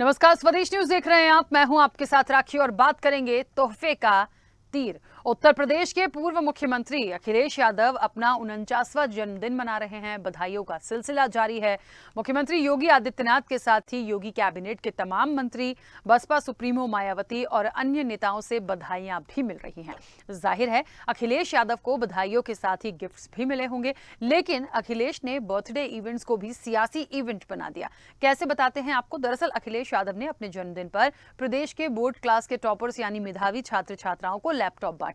नमस्कार, स्वदेश न्यूज देख रहे हैं आप। मैं हूं आपके साथ राखी और बात करेंगे तोहफे का तीर। उत्तर प्रदेश के पूर्व मुख्यमंत्री अखिलेश यादव अपना 49वां जन्मदिन मना रहे हैं। बधाइयों का सिलसिला जारी है। मुख्यमंत्री योगी आदित्यनाथ के साथ ही योगी कैबिनेट के तमाम मंत्री, बसपा सुप्रीमो मायावती और अन्य नेताओं से बधाइयां भी मिल रही हैं। जाहिर है अखिलेश यादव को बधाइयों के साथ ही गिफ्ट्स भी मिले होंगे, लेकिन अखिलेश ने बर्थडे इवेंट्स को भी सियासी इवेंट बना दिया। कैसे बताते हैं आपको। दरअसल अखिलेश यादव ने अपने जन्मदिन पर प्रदेश के बोर्ड क्लास के टॉपर्स यानी मेधावी छात्र छात्राओं को लैपटॉप बांटे।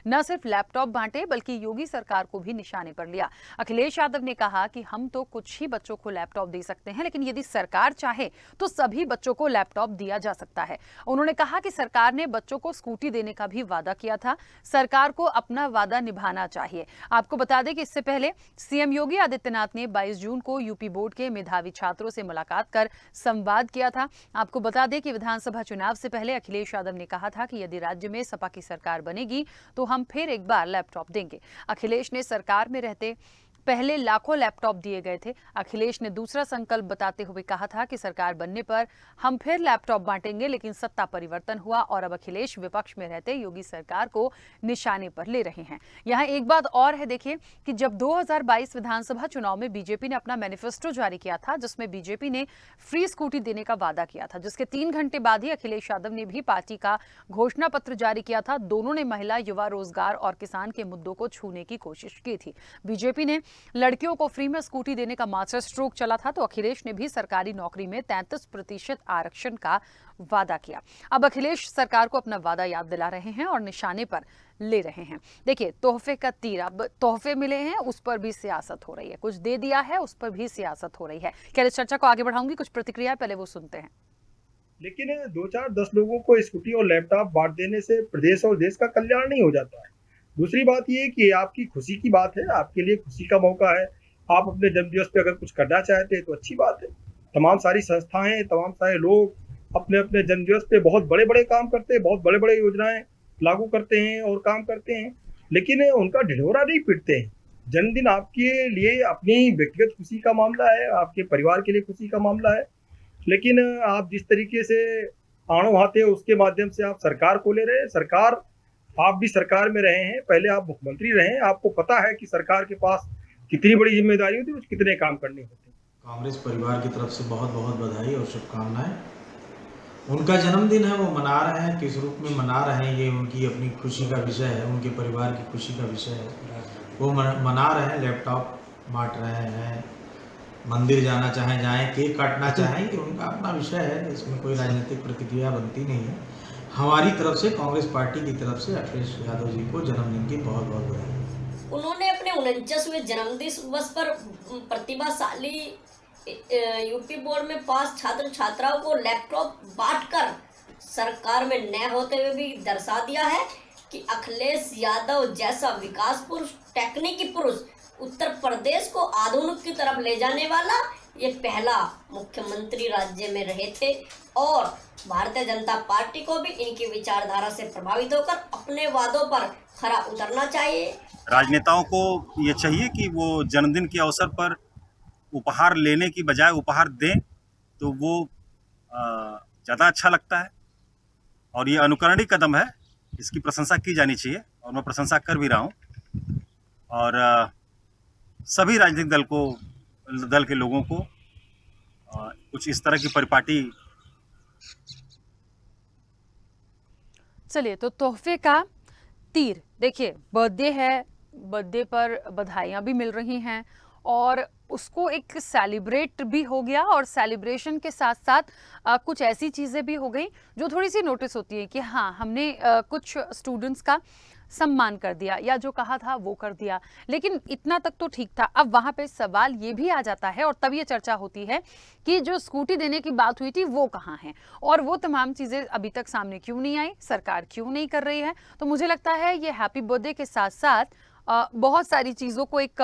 न सिर्फ लैपटॉप बांटे बल्कि योगी सरकार को भी निशाने पर लिया। अखिलेश यादव ने कहा कि हम तो कुछ ही बच्चों को लैपटॉप दे सकते हैं, लेकिन यदि सरकार चाहे तो सभी बच्चों को लैपटॉप दिया जा सकता है। उन्होंने कहा कि सरकार ने बच्चों को स्कूटी देने का भी वादा किया था। सरकार को अपना वादा निभाना चाहिए। आपको बता दें कि इससे पहले सीएम योगी आदित्यनाथ ने 22 जून को यूपी बोर्ड के मेधावी छात्रों से मुलाकात कर संवाद किया था। आपको बता दें कि विधानसभा चुनाव से पहले अखिलेश यादव ने कहा था कि यदि राज्य में सपा की सरकार बनेगी तो हम फिर एक बार लैपटॉप देंगे। अखिलेश ने सरकार में रहते पहले लाखों लैपटॉप दिए गए थे। अखिलेश ने दूसरा संकल्प बताते हुए कहा था कि सरकार बनने पर हम फिर लैपटॉप बांटेंगे, लेकिन सत्ता परिवर्तन हुआ और अब अखिलेश विपक्ष में रहते योगी सरकार को निशाने पर ले रहे हैं। यहाँ एक बात और है, देखिए कि जब 2022 विधानसभा चुनाव में बीजेपी ने अपना मैनिफेस्टो जारी किया था, जिसमें बीजेपी ने फ्री स्कूटी देने का वादा किया था, जिसके 3 घंटे बाद ही अखिलेश यादव ने भी पार्टी का घोषणा पत्र जारी किया था। दोनों ने महिला, युवा, रोजगार और किसान के मुद्दों को छूने की कोशिश की थी। बीजेपी ने लड़कियों को फ्री में स्कूटी देने का मास्टर स्ट्रोक चला था, तो अखिलेश ने भी सरकारी नौकरी में 33% आरक्षण का वादा किया। अब अखिलेश सरकार को अपना वादा याद दिला रहे हैं और निशाने पर ले रहे हैं। देखिए, तोहफे का तीर, अब तोहफे मिले हैं उस पर भी सियासत हो रही है, कुछ दे दिया है उस पर भी सियासत हो रही है। क्या इस चर्चा को आगे बढ़ाऊंगी, कुछ प्रतिक्रिया पहले वो सुनते हैं। लेकिन 2-4-10 लोगों को स्कूटी और लैपटॉप बांट देने से प्रदेश और देश का कल्याण नहीं हो जाता है। दूसरी बात ये कि आपकी खुशी की बात है, आपके लिए खुशी का मौका है। आप अपने जन्मदिवस पे अगर कुछ करना चाहते हैं तो अच्छी बात है। तमाम सारी संस्थाएं, तमाम सारे लोग अपने अपने जन्मदिवस पे बहुत बड़े बड़े काम करते हैं, बहुत बड़े बड़े योजनाएं लागू करते हैं और काम करते हैं, लेकिन उनका ढिढोरा नहीं पीटते हैं। जन्मदिन आपके लिए अपनी व्यक्तिगत खुशी का मामला है, आपके परिवार के लिए खुशी का मामला है। लेकिन आप जिस तरीके से आणो हाथे उसके माध्यम से आप सरकार को ले रहे हैं। सरकार, आप भी सरकार में रहे हैं, पहले आप मुख्यमंत्री रहे हैं, आपको पता है कि सरकार के पास कितनी बड़ी जिम्मेदारी होती है और कितने काम करने होते हैं। कांग्रेस परिवार की तरफ से बहुत बहुत बधाई और शुभकामनाएं। उनका जन्मदिन है, वो मना रहे हैं, किस रूप में मना रहे हैं ये उनकी अपनी खुशी का विषय है, उनके परिवार की खुशी का विषय है। वो मना रहे हैं, लैपटॉप बांट रहे हैं, मंदिर जाना चाहें जाएं, केक काटना चाहें, ये उनका अपना विषय है, इसमें कोई राजनीतिक प्रतिक्रिया बनती नहीं है। हमारी तरफ से, कांग्रेस पार्टी की तरफ से अखिलेश यादव जी को जन्मदिन की बहुत बहुत बधाई। उन्होंने अपने 49वें जन्मदिन दिवस पर प्रतिभाशाली यूपी बोर्ड में पास छात्र छात्राओं को लैपटॉप बांटकर सरकार में न होते हुए भी दर्शा दिया है कि अखिलेश यादव जैसा विकास पुरुष, तकनीकी पुरुष, उत्तर प्रदेश को आधुनिक की तरफ ले जाने वाला ये पहला मुख्यमंत्री राज्य में रहे थे और भारतीय जनता पार्टी को भी इनकी विचारधारा से प्रभावित होकर अपने वादों पर खरा उतरना चाहिए। राजनेताओं को ये चाहिए कि वो जन्मदिन के अवसर पर उपहार लेने की बजाय उपहार दें, तो वो ज़्यादा अच्छा लगता है और ये अनुकरणीय कदम है, इसकी प्रशंसा की जानी चाहिए और मैं प्रशंसा कर भी रहा हूँ। और सभी राजनीतिक दल के लोगों को कुछ इस तरह की परिपाटी। चलिए, तो तोहफे का तीर, देखिए बर्थडे है, बर्थडे पर बधाइयां भी मिल रही हैं और उसको एक सेलिब्रेट भी हो गया और सेलिब्रेशन के साथ साथ कुछ ऐसी चीज़ें भी हो गई जो थोड़ी सी नोटिस होती है कि हाँ, हमने कुछ स्टूडेंट्स का सम्मान कर दिया या जो कहा था वो कर दिया, लेकिन इतना तक तो ठीक था। अब वहाँ पे सवाल ये भी आ जाता है और तब ये चर्चा होती है कि जो स्कूटी देने की बात हुई थी वो कहाँ है और वो तमाम चीज़ें अभी तक सामने क्यों नहीं आई, सरकार क्यों नहीं कर रही है। तो मुझे लगता है ये हैप्पी बर्थडे के साथ साथ बहुत सारी चीज़ों को एक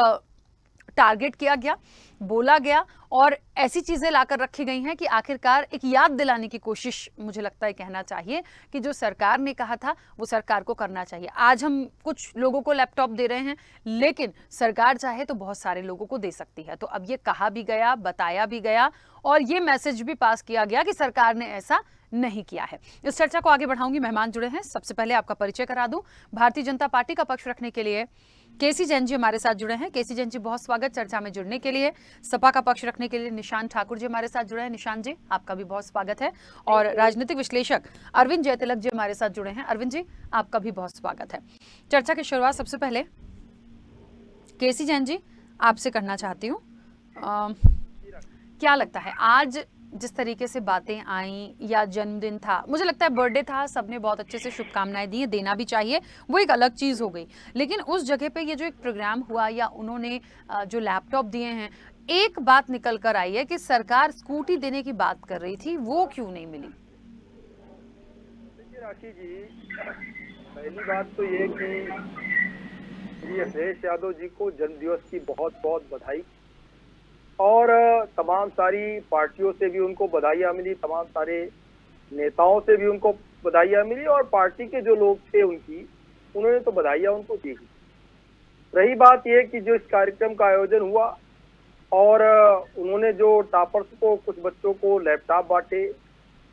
टारगेट किया गया, बोला गया और ऐसी चीजें लाकर रखी गई हैं कि आखिरकार एक याद दिलाने की कोशिश, मुझे लगता है कहना चाहिए कि जो सरकार ने कहा था वो सरकार को करना चाहिए। आज हम कुछ लोगों को लैपटॉप दे रहे हैं, लेकिन सरकार चाहे तो बहुत सारे लोगों को दे सकती है। तो अब ये कहा भी गया, बताया भी गया और ये मैसेज भी पास किया गया कि सरकार ने ऐसा नहीं किया है। इस चर्चा को आगे बढ़ाऊंगी। मेहमान जुड़े हैं, सबसे पहले आपका परिचय करा दूं। भारतीय जनता पार्टी का पक्ष रखने के लिए केसी जैन जी हमारे साथ जुड़े हैं। केसी जैन जी, बहुत स्वागत चर्चा में जुड़ने के लिए। सपा का पक्ष रखने के लिए निशांत ठाकुर जी हमारे साथ जुड़े हैं। निशांत जी, आपका भी बहुत स्वागत है। और राजनीतिक विश्लेषक अरविंद जयतिलक जी हमारे साथ जुड़े हैं। अरविंद जी, आपका भी बहुत स्वागत है। चर्चा की शुरुआत सबसे पहले केसी जैन जी आपसे करना चाहती हूँ। क्या लगता है आज जिस तरीके से बातें आई, या जन्मदिन था, मुझे लगता है बर्थडे था, सबने बहुत अच्छे से शुभकामनाएं दी, देना भी चाहिए, वो एक अलग चीज़ हो गई। लेकिन उस जगह पे ये जो एक प्रोग्राम हुआ या उन्होंने जो लैपटॉप दिए हैं, एक बात निकल कर आई है कि सरकार स्कूटी देने की बात कर रही थी, वो क्यों नहीं मिली? देखिए राशि जी, पहली बात तो ये कि श्री अखिलेश यादव जी को जन्मदिवस की बहुत बहुत बधाई, और तमाम सारी पार्टियों से भी उनको बधाइयाँ मिली, तमाम सारे नेताओं से भी उनको बधाइयाँ मिली, और पार्टी के जो लोग थे उन्होंने तो बधाइयाँ उनको दी ही। रही बात ये कि जो इस कार्यक्रम का आयोजन हुआ और उन्होंने जो टॉपर्स को, कुछ बच्चों को लैपटॉप बांटे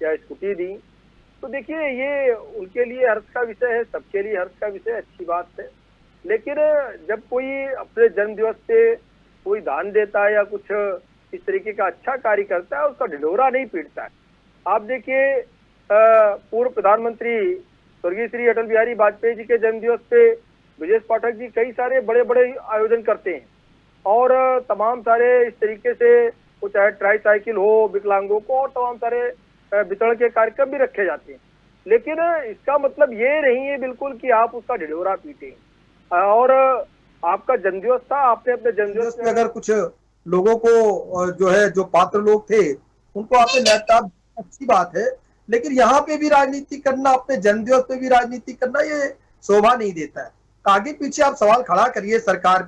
या स्कूटी दी, तो देखिए ये उनके लिए हर्ष का विषय है, सबके लिए हर्ष का विषय, अच्छी बात है। लेकिन जब कोई अपने जन्मदिवस पे कोई दान देता है या कुछ इस तरीके का अच्छा कार्य करता है, उसका ढिढोरा नहीं पीटता है। आप देखिए पूर्व प्रधानमंत्री स्वर्गीय श्री अटल बिहारी वाजपेयी जी के जन्मदिवस पे ब्रजेश पाठक जी कई सारे बड़े बड़े आयोजन करते हैं, और तमाम सारे इस तरीके से, वो चाहे ट्राईसाइकिल हो विकलांगों को, और तमाम सारे वितरण के कार्यक्रम भी रखे जाते हैं। लेकिन इसका मतलब ये नहीं है बिल्कुल कि आप उसका ढिढोरा पीटें। और आपका जन्मदिवस था, आपने अपने जन्मदिवस में अगर कुछ लोगों को जो है, जो पात्र लोग थे, उनको आपने लैपटॉप, अच्छी बात है, लेकिन यहाँ पे भी राजनीति करना, अपने जन्मदिवस पे भी राजनीति करना, ये शोभा नहीं देता है। आगे पीछे आप सवाल खड़ा करिए सरकार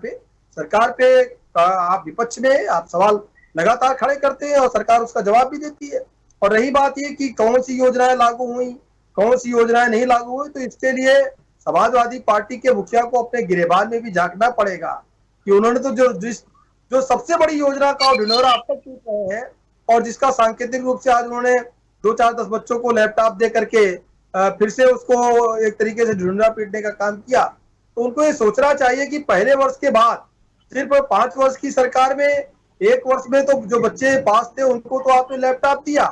पे आप विपक्ष में आप सवाल लगातार खड़े करते हैं और सरकार उसका जवाब भी देती है। और रही बात ये कि कौन सी योजनाएं लागू हुई, कौन सी योजनाएं नहीं लागू हुई, तो इसके लिए समाजवादी पार्टी के मुखिया को अपने गिरेबान में भी झांकना पड़ेगा कि उन्होंने तो जो सबसे बड़ी योजना का ढिढोरा अब तक पीट रहे हैं, और जिसका सांकेतिक रूप से आज उन्होंने 2-4-10 बच्चों को लैपटॉप दे करके फिर से उसको एक तरीके से ढिढोरा पीटने का काम किया, तो उनको ये सोचना चाहिए कि पहले वर्ष के बाद सिर्फ 5 वर्ष की सरकार में 1 वर्ष में तो जो बच्चे पास थे उनको तो आपने लैपटॉप दिया,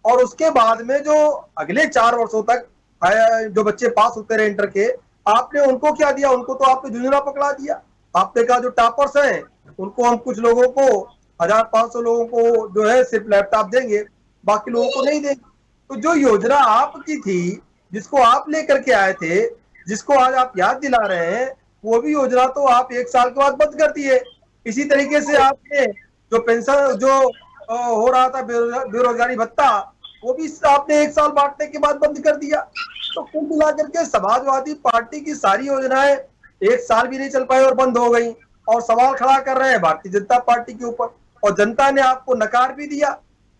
और उसके बाद में जो अगले 4 वर्षों तक जो बच्चे पास होते रहे इंटर के, आपने उनको क्या दिया? उनको तो आपने झुंझुना पकड़ा दिया। आपने कहा जो टॉपर्स हैं उनको हम कुछ लोगों को 1500 लोगों को जो है सिर्फ लैपटॉप देंगे, बाकी लोगों को नहीं देंगे। तो जो योजना आपकी थी, जिसको आप लेकर के आए थे, जिसको आज आप याद दिला रहे हैं, वो भी योजना तो आप 1 साल के बाद बंद कर दिए। इसी तरीके से आपने जो पेंशन जो हो रहा था बेरोजगारी भत्ता, वो भी आपने 1 साल बांटने के बाद बंद कर दिया। तो कुल मिला करके समाजवादी पार्टी की सारी योजनाएं 1 साल भी नहीं चल पाई और बंद हो गई, और सवाल खड़ा कर रहे हैं भारतीय जनता पार्टी के ऊपर, और जनता ने आपको नकार भी दिया।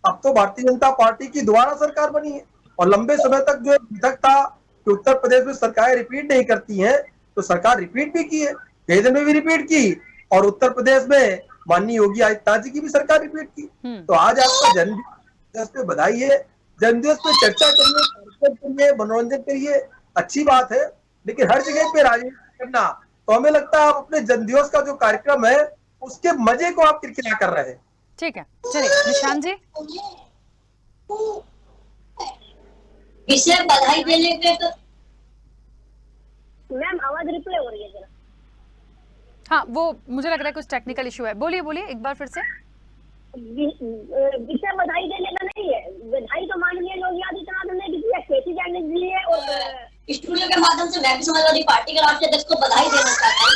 अब तो भारतीय जनता पार्टी की दोबारा सरकार बनी है, और लंबे समय तक जो विधक था कि उत्तर प्रदेश में सरकारें रिपीट नहीं करती हैं, तो सरकार रिपीट भी की है, केंद्र में भी रिपीट की, और उत्तर प्रदेश में माननीय योगी आदित्यनाथ जी की भी सरकार रिपीट की। तो आज आपका जन्मदिवस पे बधाई है, जन्मदिवस पे चर्चा करिए, कार्यक्रम करिए, मनोरंजन करिए, अच्छी बात है, लेकिन हर जगह पे राजनीति करना, तो हमें लगता है आप अपने जन्मदिवस का जो कार्यक्रम है उसके मजे को आप किरकिरा कर रहे हैं। ठीक है, चलिए निशांत जी। इसे बधाई देने पे तो मैम आवाज रिप्ले हो रही है जरा। हाँ, वो मुझे लग रहा है कुछ टेक्निकल इशू है। बोलिए बोलिए एक बार फिर से। विषय बधाई देने का नहीं है, बधाई तो माननीय योगी आदित्यनाथ ने भी दिया, केसी जैन ने दी है, और स्टूडियो के माध्यम से मैं भी समाजवादी पार्टी के राष्ट्रीय अध्यक्ष को बधाई देना चाहता हूँ।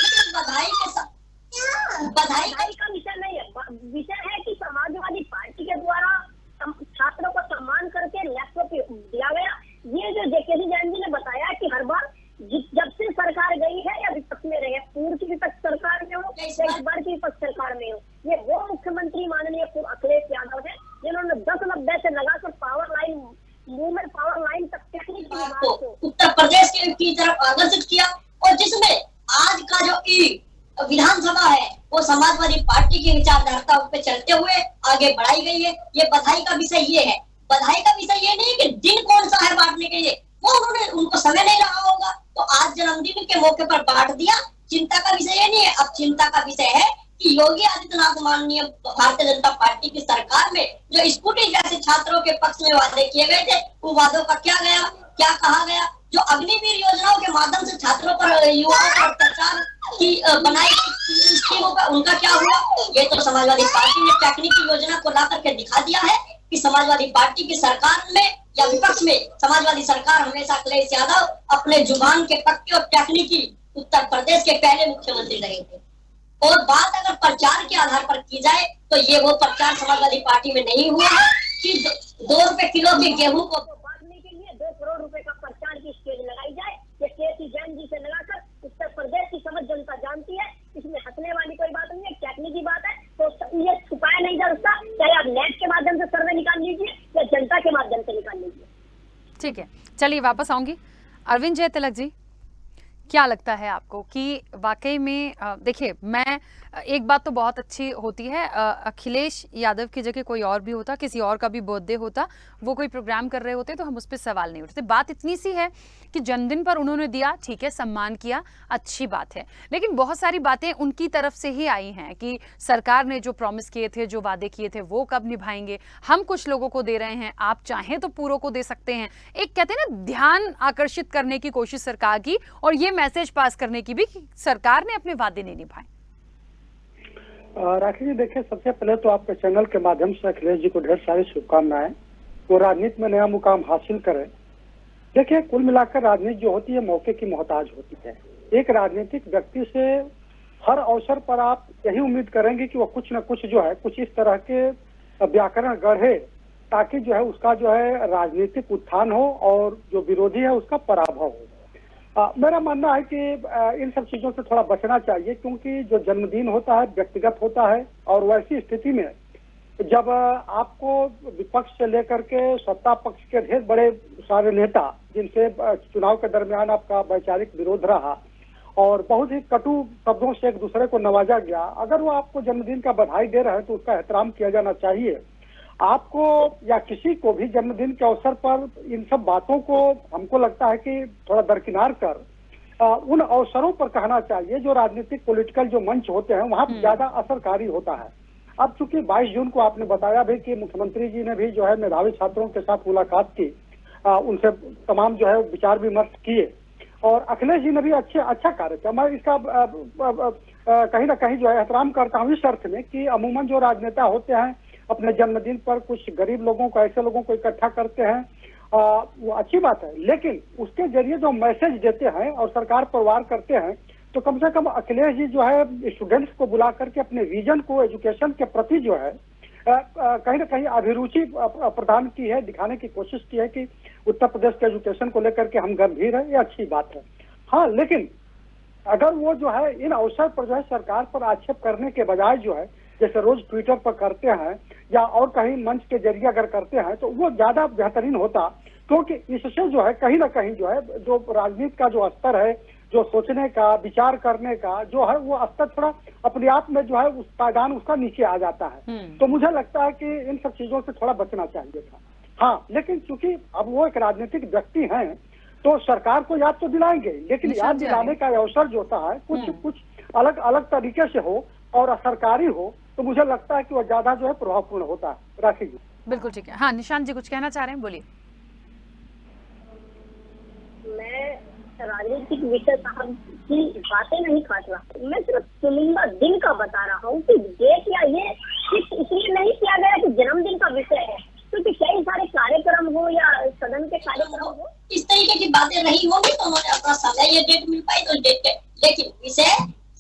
बधाई का विषय नहीं है, विषय है कि समाजवादी पार्टी के द्वारा छात्रों को सम्मान करके लैपटॉप दिया गया। ये जो केसी जैन जी ने बताया कि हर बार जब से सरकार गई है या विपक्ष में रहे, पूर्व की विपक्ष सरकार में हो या इस बार की विपक्ष सरकार से लगाकर पावर लाइन, मुंह में पावर लाइन तक टेक्निक को उत्तर प्रदेश की तरफ आकर्षित किया, और जिसमें आज का जो विधानसभा है वो समाजवादी पार्टी की विचारधारा पे चलते हुए आगे बढ़ाई गई है। ये बधाई का विषय ये है, बधाई का विषय ये नहीं कि दिन कौन सा है बांटने के लिए, वो उनको समय नहीं रहा होगा तो आज जन्मदिन के मौके पर बांट दिया। चिंता का विषय ये नहीं है, अब चिंता का विषय है कि योगी आदित्यनाथ माननीय भारतीय जनता पार्टी की सरकार में जो स्कूटी जैसे छात्रों के पक्ष में वादे किए गए थे, वो वादों का क्या गया, क्या कहा गया। जो अग्निवीर योजनाओं के माध्यम से छात्रों पर, युवाओं पर अत्याचार की बनाई स्कीमों पर उनका क्या हुआ। ये तो समाजवादी पार्टी ने टेक्निकल योजना को ला करके दिखा दिया है कि समाजवादी पार्टी की सरकार में या विपक्ष में समाजवादी सरकार हमेशा अखिलेश यादव अपने जुबान के पक्के और टेक्निकी उत्तर प्रदेश के पहले मुख्यमंत्री रहे थे। और बात अगर प्रचार के आधार पर की जाए तो ये वो प्रचार समाजवादी पार्टी में नहीं हुआ है कि 2 रुपए किलो के गेहूं को बांटने के लिए 2 करोड़ रुपए का प्रचार की स्टेज लगाई जाए। ये केसी जैन जी से लगाकर उत्तर प्रदेश की समझ जनता जानती है, इसमें हंसने वाली कोई बात नहीं है, टेक्निकी बात है। तो ये छुपाया नहीं जा सकता, चाहे आप नेट के माध्यम से सर्वे निकाल लीजिए या जनता के माध्यम से निकाल लीजिए। ठीक है, चलिए वापस आऊंगी। अरविंद जय तिलक जी, क्या लगता है आपको कि वाकई में देखिए, मैं एक बात तो बहुत अच्छी होती है, अखिलेश यादव की जगह कोई और भी होता, किसी और का भी बर्थडे होता, वो कोई प्रोग्राम कर रहे होते तो हम उस पर सवाल नहीं उठते। बात इतनी सी है कि जन्मदिन पर उन्होंने दिया, ठीक है, सम्मान किया, अच्छी बात है, लेकिन बहुत सारी बातें उनकी तरफ से ही आई हैं कि सरकार ने जो प्रॉमिस किए थे, जो वादे किए थे, वो कब निभाएंगे। हम कुछ लोगों को दे रहे हैं, आप चाहें तो पूरों को दे सकते हैं। एक कहते हैं ना, ध्यान आकर्षित करने की कोशिश सरकार की, और ये मैसेज पास करने की भी कि सरकार ने अपने वादे नहीं निभाए। राखी जी, देखिए, सबसे पहले तो आपके चैनल के माध्यम से अखिलेश जी को ढेर सारी शुभकामनाएं, वो राजनीति में नया मुकाम हासिल करें। देखिए, कुल मिलाकर राजनीति जो होती है मौके की मोहताज होती है। एक राजनीतिक व्यक्ति से हर अवसर पर आप यही उम्मीद करेंगे कि वो कुछ न कुछ जो है कुछ इस तरह के व्याकरण गढ़े ताकि जो है उसका जो है राजनीतिक उत्थान हो और जो विरोधी है उसका पराभव हो। मेरा मानना है कि इन सब चीजों से थोड़ा बचना चाहिए, क्योंकि जो जन्मदिन होता है व्यक्तिगत होता है, और वैसी स्थिति में जब आपको विपक्ष से लेकर के सत्ता पक्ष के ढेर बड़े सारे नेता जिनसे चुनाव के दरमियान आपका वैचारिक विरोध रहा और बहुत ही कटु शब्दों से एक दूसरे को नवाजा गया, अगर वो आपको जन्मदिन का बधाई दे रहे हैं तो उसका एहतराम किया जाना चाहिए। आपको या किसी को भी जन्मदिन के अवसर पर इन सब बातों को हमको लगता है कि थोड़ा दरकिनार कर उन अवसरों पर कहना चाहिए जो राजनीतिक पॉलिटिकल जो मंच होते हैं वहाँ ज्यादा असरकारी होता है। अब चूंकि 22 जून को आपने बताया भी कि मुख्यमंत्री जी ने भी जो है मेधावी छात्रों के साथ मुलाकात की, उनसे तमाम जो है विचार विमर्श किए, और अखिलेश जी ने भी अच्छा कार्य किया। मैं इसका कहीं ना कहीं जो है एहतराम करता हूँ इस अर्थ में कि अमूमन जो राजनेता होते हैं अपने जन्मदिन पर कुछ गरीब लोगों को, ऐसे लोगों को इकट्ठा करते हैं, वो अच्छी बात है, लेकिन उसके जरिए जो मैसेज देते हैं और सरकार पर वार करते हैं, तो कम से कम अखिलेश जी जो है स्टूडेंट्स को बुला करके अपने विजन को एजुकेशन के प्रति जो है कहीं ना कहीं अभिरुचि प्रदान की है, दिखाने की कोशिश की है कि उत्तर प्रदेश के एजुकेशन को लेकर के हम गंभीर हैं, ये अच्छी बात है। हाँ, लेकिन अगर वो जो है इन अवसर पर जो है सरकार पर आक्षेप करने के बजाय जो है जैसे रोज ट्विटर पर करते हैं या और कहीं मंच के जरिए अगर करते हैं तो वो ज्यादा बेहतरीन होता, क्योंकि इससे जो है कहीं ना कहीं जो है जो राजनीति का जो स्तर है, जो सोचने का, विचार करने का जो है वो स्तर थोड़ा अपने आप में जो है उस पायदान उसका नीचे आ जाता है। तो मुझे लगता है कि इन सब चीजों से थोड़ा बचना चाहिए था। हाँ, लेकिन चूंकि अब वो एक राजनीतिक व्यक्ति हैं तो सरकार को याद तो दिलाएंगे, लेकिन याद दिलाने का अवसर जो होता है कुछ अलग अलग तरीके से हो और सरकारी हो, तो मुझे लगता है कि वो ज्यादा जो है प्रभावपूर्ण होता है। राखी जी, बिल्कुल ठीक है। हाँ, निशांत जी कुछ कहना चाह रहे हैं, बोलिए। मैं राजनीतिक विषय साहब की बातें नहीं काट रहा, मैं सिर्फ चुनिंदा दिन का बता रहा हूँ कि डेट या ये इसलिए नहीं किया गया कि जन्मदिन का विषय है, क्योंकि कई सारे कार्यक्रम हो या सदन के कार्यक्रम हो, इस तरीके की बातें नहीं होंगी तो उन्होंने अपना समय ये डेट मिल पाई तो डेट, लेकिन विषय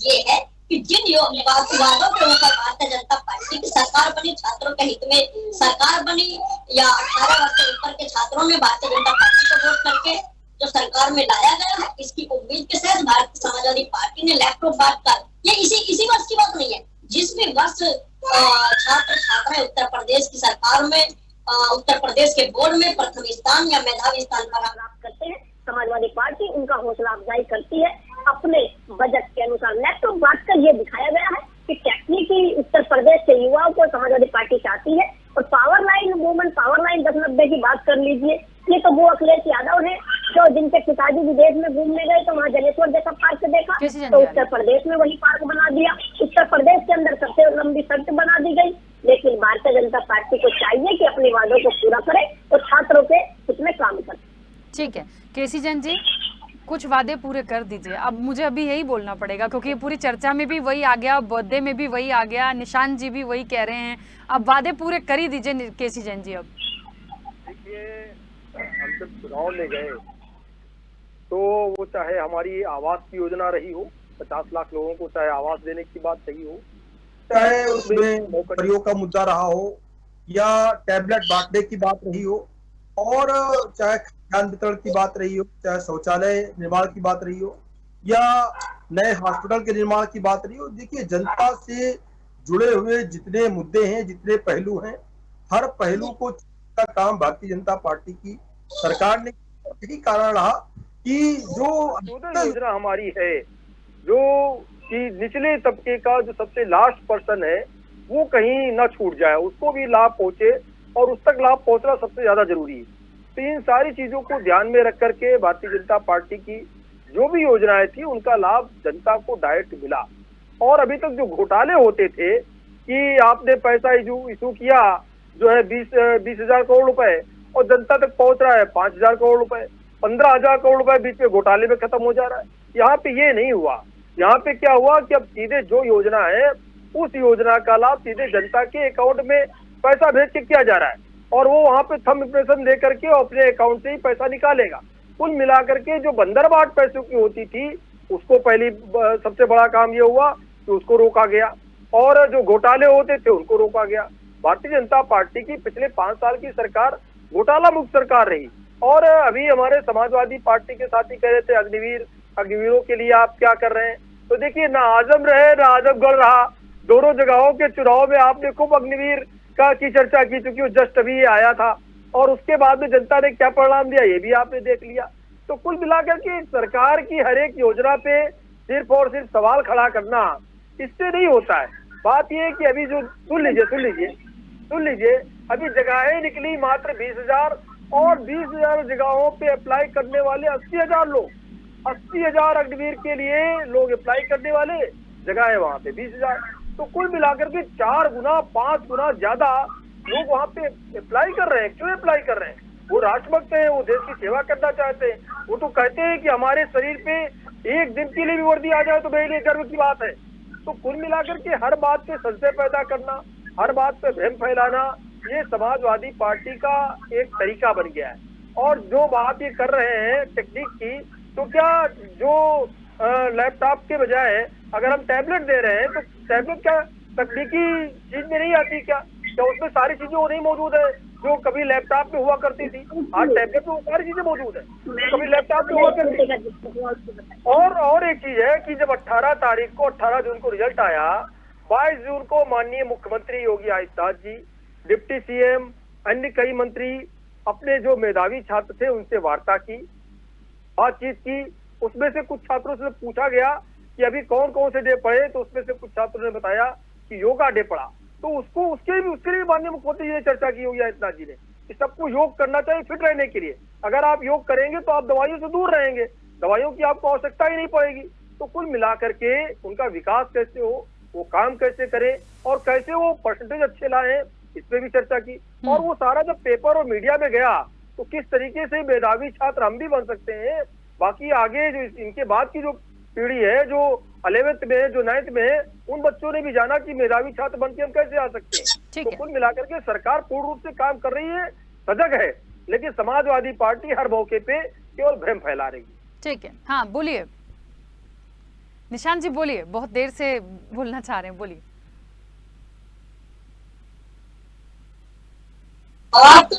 ये है कि जिन वादों के ऊपर भारतीय जनता पार्टी की सरकार बनी, छात्रों के हित में सरकार बनी, या 18 वर्ष से ऊपर के छात्रों ने भारतीय जनता पार्टी को वोट करके जो सरकार में लाया गया है, इसकी उम्मीद के साथ भारतीय समाजवादी पार्टी ने लैपटॉप बांटकर, ये इसी वर्ष की बात नहीं है, जिस भी वर्ष छात्र छात्राएं उत्तर प्रदेश की सरकार में उत्तर प्रदेश के बोर्ड में प्रथम स्थान या मेधावी स्थान पर प्राप्त करते हैं। समाजवादी पार्टी उनका हौसला अफजाई करती है। अपने बजट के अनुसार लैपटॉप बांटकर ये दिखाया गया है कि टेक्निकी उत्तर प्रदेश के युवाओं को समाजवादी पार्टी चाहती है। और power line woman power line 1090 की बात कर लीजिए, ये तो वो अखिलेश यादव है जो जिनके पिताजी विदेश में घूमने गए तो वहाँ जलेश्वर जैसा पार्क देखा, तो उत्तर प्रदेश में वही पार्क बना दिया। उत्तर प्रदेश के अंदर सबसे लंबी सड़क बना दी गई। लेकिन भारतीय जनता पार्टी को चाहिए कि अपने वादों को पूरा करे और छात्रों के हित में काम करे। ठीक है केसी जैन जी, कुछ वादे पूरे कर दीजिए। अब मुझे अभी यही बोलना पड़ेगा क्योंकि पूरी चर्चा में भी वही आ गया, बर्थडे में भी वही आ गया, निशांत जी भी वही कह रहे हैं। अब वादे पूरे कर ही दीजिए केसी जैन जी। अब देखिए, हम जब चुनाव में गए तो वो चाहे हमारी आवास की योजना रही हो, 50 लाख लोगों को चाहे आवास देने की बात सही हो, चाहे उसमें नौकरियों का मुद्दा रहा हो या टैबलेट बांटने की बात रही हो, और चाहे खाद्यान्न वितरण की बात रही हो, चाहे शौचालय निर्माण की बात रही हो या नए हॉस्पिटल के निर्माण की बात रही हो। देखिए, जनता से जुड़े हुए जितने मुद्दे हैं, जितने पहलू हैं, हर पहलू को का काम भारतीय जनता पार्टी की सरकार ने, यही कारण रहा कि जो योजना हमारी है, जो कि निचले तबके का जो सबसे लास्ट पर्सन है वो कहीं ना छूट जाए, उसको भी लाभ पहुंचे, और उस तक लाभ पहुंचना सबसे ज्यादा जरूरी है। तो इन सारी चीजों को ध्यान में रख करके भारतीय जनता पार्टी की जो भी योजनाएं थी उनका लाभ जनता को डायरेक्ट मिला। और अभी तक जो घोटाले होते थे कि आपने पैसा इशू किया जो है 20,000 करोड़ रुपए, और जनता तक पहुंच रहा है 5,000 करोड़ रुपए, 15,000 करोड़ रुपए बीच में घोटाले में खत्म हो जा रहा है। यहाँ पे ये नहीं हुआ। यहाँ पे क्या हुआ कि अब सीधे जो योजना है उस योजना का लाभ सीधे जनता के अकाउंट में पैसा भेज के किया जा रहा है, और वो वहाँ पे थंब इम्प्रेशन दे करके अपने अकाउंट से ही पैसा निकालेगा। कुल मिलाकर के जो बंदरबाट पैसों की होती थी उसको पहली सबसे बड़ा काम ये हुआ कि उसको रोका गया, और जो घोटाले होते थे उनको रोका गया। भारतीय जनता पार्टी की पिछले 5 साल की सरकार घोटाला मुक्त सरकार रही। और अभी हमारे समाजवादी पार्टी के साथी कह रहे थे अग्निवीरों के लिए आप क्या कर रहे हैं, तो देखिए, ना आजम रहे ना आजमगढ़ रहा, दोनों जगहों के चुनाव में आपने खूब अग्निवीर की चर्चा की, चूंकि वो जस्ट अभी आया था, और उसके बाद में जनता ने क्या परिणाम दिया ये भी आपने देख लिया। तो कुल मिलाकर के सरकार की हर एक योजना पे सिर्फ और सिर्फ सवाल खड़ा करना इससे नहीं होता है। बात यह है कि अभी जो सुन लीजिए अभी जगहें निकली मात्र 20,000, और 20,000 जगहों पे अप्लाई करने वाले 80,000 लोग, 80,000 अग्निवीर के लिए लोग अप्लाई करने वाले, जगह है वहाँ पे 20,000। तो कुल मिलाकर के 4 गुना 5 गुना ज्यादा लोग वहाँ पे अप्लाई कर रहे हैं। क्यों अप्लाई कर रहे हैं? वो राष्ट्रभक्त हैं, वो देश की सेवा करना चाहते हैं। वो तो कहते हैं कि हमारे शरीर पे एक दिन के लिए भी वर्दी आ जाए तो मेरे लिए गर्व की बात है। तो कुल मिलाकर के हर बात पे संशय पैदा करना, हर बात पे भ्रम फैलाना, ये समाजवादी पार्टी का एक तरीका बन गया है। और जो बात ये कर रहे हैं टेक्निक की, तो क्या जो लैपटॉप के बजाय अगर हम टैबलेट दे रहे हैं तो टैबलेट क्या तकनीकी चीज में नहीं आती क्या उसमें सारी चीजें वो नहीं मौजूद है जो कभी लैपटॉप में हुआ करती थी? आज टैबलेट में वो सारी चीजें मौजूद है, कभी लैपटॉप में हुआ करती थी। और एक चीज है कि जब 18 जून को रिजल्ट आया, 22 जून को माननीय मुख्यमंत्री योगी आदित्यनाथ जी, डिप्टी सीएम, अन्य कई मंत्री अपने जो मेधावी छात्र थे उनसे वार्ता की, बातचीत की। उसमें से कुछ छात्रों से पूछा गया कि अभी कौन कौन से डे पढ़े, तो उसमें से कुछ छात्रों ने बताया कि योगा डे पढ़ा। तो उसके लिए माननीय मुख्यमंत्री जी ने चर्चा की योगी आदित्यनाथ जी ने कि सबको योग करना चाहिए फिट रहने के लिए। अगर आप योग करेंगे तो आप दवाइयों से दूर रहेंगे, दवाइयों की आपको आवश्यकता ही नहीं पड़ेगी। तो कुल मिलाकर के उनका विकास कैसे हो, वो काम कैसे करें और कैसे वो परसेंटेज अच्छे लाए, इस पे भी चर्चा की। और वो सारा जब पेपर और मीडिया में गया तो किस तरीके से मेधावी छात्र हम भी बन सकते हैं, बाकी आगे जो इनके बाद की जो पीढ़ी है, जो 11th में है, जो 9th में है, उन बच्चों ने भी जाना कि मेधावी छात्र बनके हम कैसे आ सकते हैं। तो कुल मिलाकर के सरकार पूर्ण रूप से काम कर रही है, सजग है, लेकिन समाजवादी पार्टी हर मौके पे केवल भ्रम फैला रही है। ठीक है, हाँ बोलिए निशांत जी, बोलिए, बहुत देर से बोलना चाह रहे हैं, बोलिए। बात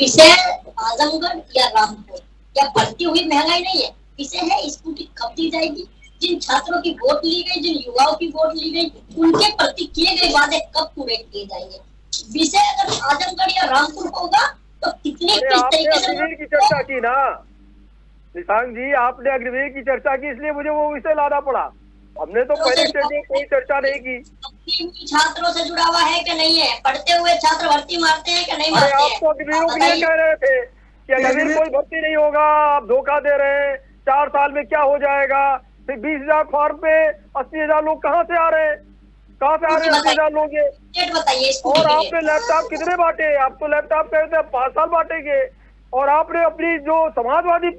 विषय आजमगढ़ या रामपुर या बढ़ती हुई महंगाई नहीं है, विषय है स्कूटी कब दी जाएगी, जिन छात्रों की वोट ली गई, जिन युवाओं की वोट ली गई, उनके प्रति किए गए वादे कब पूरे किए जाएंगे। विषय अगर आजमगढ़ या रामपुर होगा तो कितनी अरे किस आपने तरीके से अग्निवीर की चर्चा की ना निशांक जी, आपने अग्निवीर की चर्चा की, इसलिए मुझे वो विषय लाना पड़ा। हमने तो पहले स्टेज में कोई चर्चा नहीं की। छात्रों से जुड़ा हुआ है कि नहीं है? पढ़ते हुए छात्र भर्ती मारते हैं कि नहीं अरे मारते आप तो अग्निवीरों के लिए कह रहे थे कि अग्निवीर कोई भर्ती नहीं होगा, आप धोखा दे रहे हैं, 4 साल में क्या हो जाएगा। फिर 20,000 फॉर्म पे 80,000 लोग कहाँ से आ रहे हैं, कहाँ से आ रहे हैं 80,000 लोग ये? डेट बताइए और आपने लैपटॉप कितने बांटे? आप तो लैपटॉप कहते हैं 5 साल बांटेंगे। और आपने अपनी जो समाजवादी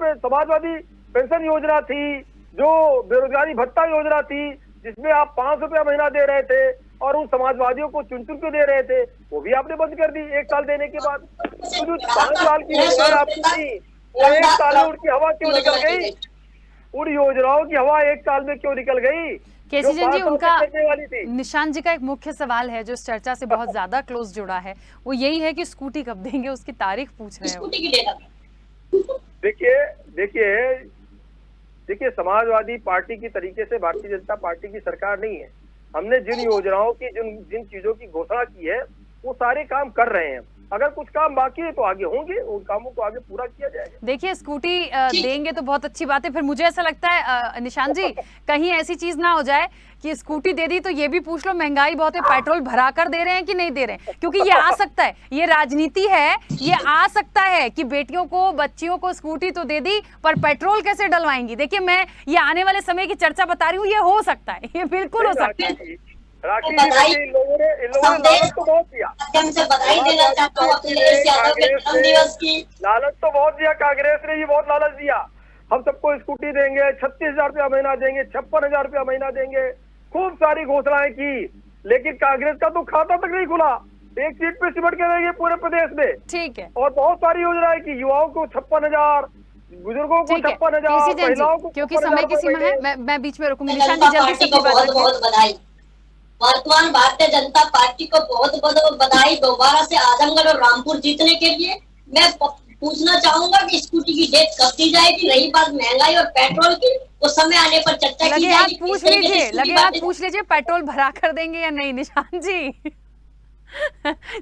पेंशन योजना थी, जो बेरोजगारी भत्ता योजना थी, जिसमें आप 500 रुपया महीना दे रहे थे और उन समाजवादियों को चुन चुन के दे रहे थे, वो भी आपने बंद कर दी 1 साल देने के बाद। तो जो 5 साल की योजना आपकी थी वो 1 साल में उनकी हवा क्यों निकल गई? उन योजनाओं की हवा 1 साल में क्यों निकल गई? केसी जैन जी, उनका करने वाली थी। निशांत जी का एक मुख्य सवाल है जो इस चर्चा से बहुत ज्यादा क्लोज जुड़ा है, वो यही है कि स्कूटी कब देंगे, उसकी तारीख पूछ रहे हैं वो। स्कूटी की डेट देखिए समाजवादी पार्टी की तरीके से भारतीय जनता पार्टी की सरकार नहीं है। हमने जिन योजनाओं की जिन चीजों की घोषणा की है वो सारे काम कर रहे हैं। अगर कुछ काम बाकी है तो आगे होंगे, उन कामों को आगे पूरा किया जाएगा। देखिए स्कूटी देंगे तो बहुत अच्छी बात है, फिर मुझे ऐसा लगता है निशांत जी कहीं ऐसी चीज ना हो जाए कि स्कूटी दे दी तो ये भी पूछ लो महंगाई बहुत है, पेट्रोल भरा कर दे रहे हैं कि नहीं दे रहे हैं, क्योंकि ये आ सकता है, ये राजनीति है, ये आ सकता है कि बेटियों को बच्चियों को स्कूटी तो दे दी पर पेट्रोल कैसे डलवाएंगी। देखिए मैं ये आने वाले समय की चर्चा बता रही हूँ, ये हो सकता है, ये बिल्कुल हो सकता है। राखी जी, इन लोगों ने लालच तो बहुत दिया, बधाई देना चाहता हूँ अखिलेश यादव के जन्मदिवस की। लालच तो बहुत दिया, कांग्रेस ने भी बहुत लालच दिया। हम सबको स्कूटी देंगे, 36,000 रुपया महीना देंगे, 56,000 रुपया महीना देंगे, खूब सारी घोषणाएं की, लेकिन कांग्रेस का तो खाता तक नहीं खुला। एक सीट पे सिमट के रहेंगे पूरे प्रदेश में। ठीक है, और बहुत सारी योजनाएं की, युवाओं को 56,000, बुजुर्गों को 56,000, महिलाओं को, क्योंकि समय की सीमा है, मैं बीच में रुकूंगी। निशांत जी जल्दी से अपनी बात बहुत रखिए। बहुत बधाई। वर्तमान भारतीय जनता पार्टी को बहुत बहुत बधाई दोबारा से आजमगढ़ और रामपुर जीतने के लिए। मैं पूछना चाहूंगा कि स्कूटी की डेट कब दी जाएगी? रही बात महंगाई और पेट्रोल की, तो समय आने पर चर्चा की जाएगी। पूछ लीजिए, लगे हाथ पूछ लीजिए, पेट्रोल भरा कर देंगे या नहीं निशांत जी।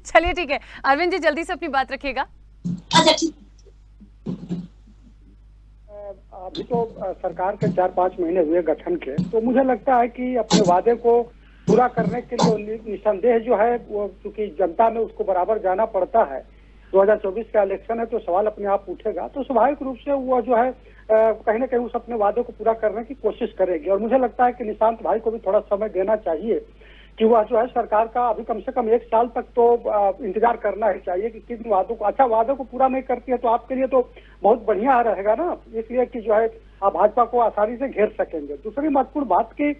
चलिए ठीक है, अरविंद जी जल्दी से अपनी बात रखिएगा। अच्छा ठीक। अभी तो सरकार के 4-5 महीने हुए गठन के, तो मुझे लगता है कि अपने वादे को पूरा करने के लिए निसंदेह जो है वो, चूंकि जनता में उसको बराबर जाना पड़ता है, 2024 का इलेक्शन है तो सवाल अपने आप उठेगा, तो स्वाभाविक रूप से वो जो है कहीं ना कहीं उस अपने वादे को पूरा करने की कोशिश करेगी। और मुझे लगता है कि निशांत भाई को भी थोड़ा समय देना चाहिए कि वह जो है सरकार का अभी कम से कम 1 साल तक तो इंतजार करना ही चाहिए कि किन वादों को, अच्छा वादों को पूरा नहीं करती है तो आपके लिए तो बहुत बढ़िया रहेगा ना, इसलिए कि जो है आप भाजपा को आसानी से घेर सकेंगे। दूसरी महत्वपूर्ण बात की,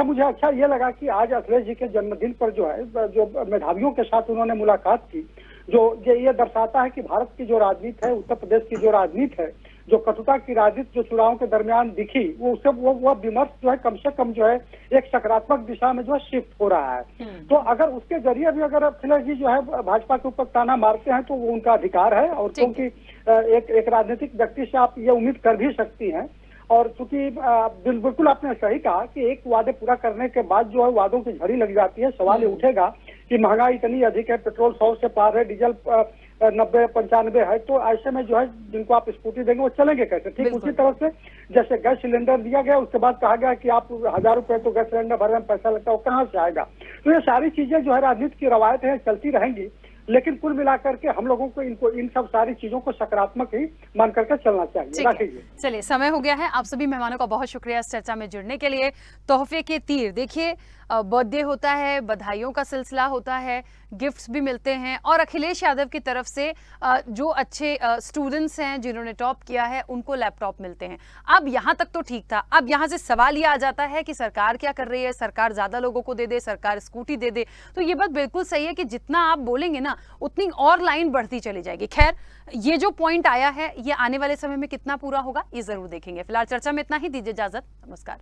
मुझे अच्छा ये लगा कि आज अखिलेश जी के जन्मदिन पर जो है जो मेधावियों के साथ उन्होंने मुलाकात की, जो ये दर्शाता है कि भारत की जो राजनीति है, उत्तर प्रदेश की जो राजनीति है, जो कटुता की राजनीति जो चुनाव के दरमियान दिखी, वो उससे वो विमर्श जो है कम से कम जो है एक सकारात्मक दिशा में जो है शिफ्ट हो रहा है। तो अगर उसके जरिए भी अगर अखिलेश जी जो है भाजपा के ऊपर ताना मारते हैं तो वो उनका अधिकार है, और क्योंकि एक राजनीतिक व्यक्ति से आप ये उम्मीद कर भी सकती हैं। और चूंकि बिल्कुल आपने सही कहा कि एक वादे पूरा करने के बाद जो है वादों की झड़ी लग जाती है, सवाल ये उठेगा कि महंगाई इतनी अधिक है, पेट्रोल 100 से पार है, डीजल 90-95 है, तो ऐसे में जो है जिनको आप स्कूटी देंगे वो चलेंगे कैसे? ठीक उसी तरह से जैसे गैस सिलेंडर दिया गया, उसके बाद कहा गया कि आप 1,000 रुपए तो गैस सिलेंडर भरने में पैसा लगता है, वो कहाँ से आएगा? तो ये सारी चीजें जो है राजनीति की रवायतें हैं, चलती रहेंगी, लेकिन कुल मिलाकर के हम लोगों को इन सब सारी चीजों को सकारात्मक ही मान करके चलना चाहिए। चलिए समय हो गया है। आप सभी मेहमानों का बहुत शुक्रिया इस चर्चा में जुड़ने के लिए। तोहफे के तीर, देखिए बर्थडे होता है, बधाइयों का सिलसिला होता है, गिफ्ट्स भी मिलते हैं, और अखिलेश यादव की तरफ से जो अच्छे स्टूडेंट्स हैं जिन्होंने टॉप किया है उनको लैपटॉप मिलते हैं। अब यहाँ तक तो ठीक था, अब यहाँ से सवाल ये आ जाता है कि सरकार क्या कर रही है, सरकार ज्यादा लोगों को दे दे, सरकार स्कूटी दे दे, तो ये बात बिल्कुल सही है कि जितना आप बोलेंगे ना उतनी और लाइन बढ़ती चली जाएगी। खैर ये जो पॉइंट आया है ये आने वाले समय में कितना पूरा होगा ये जरूर देखेंगे। फिलहाल चर्चा में इतना ही, दीजिए इजाजत, नमस्कार।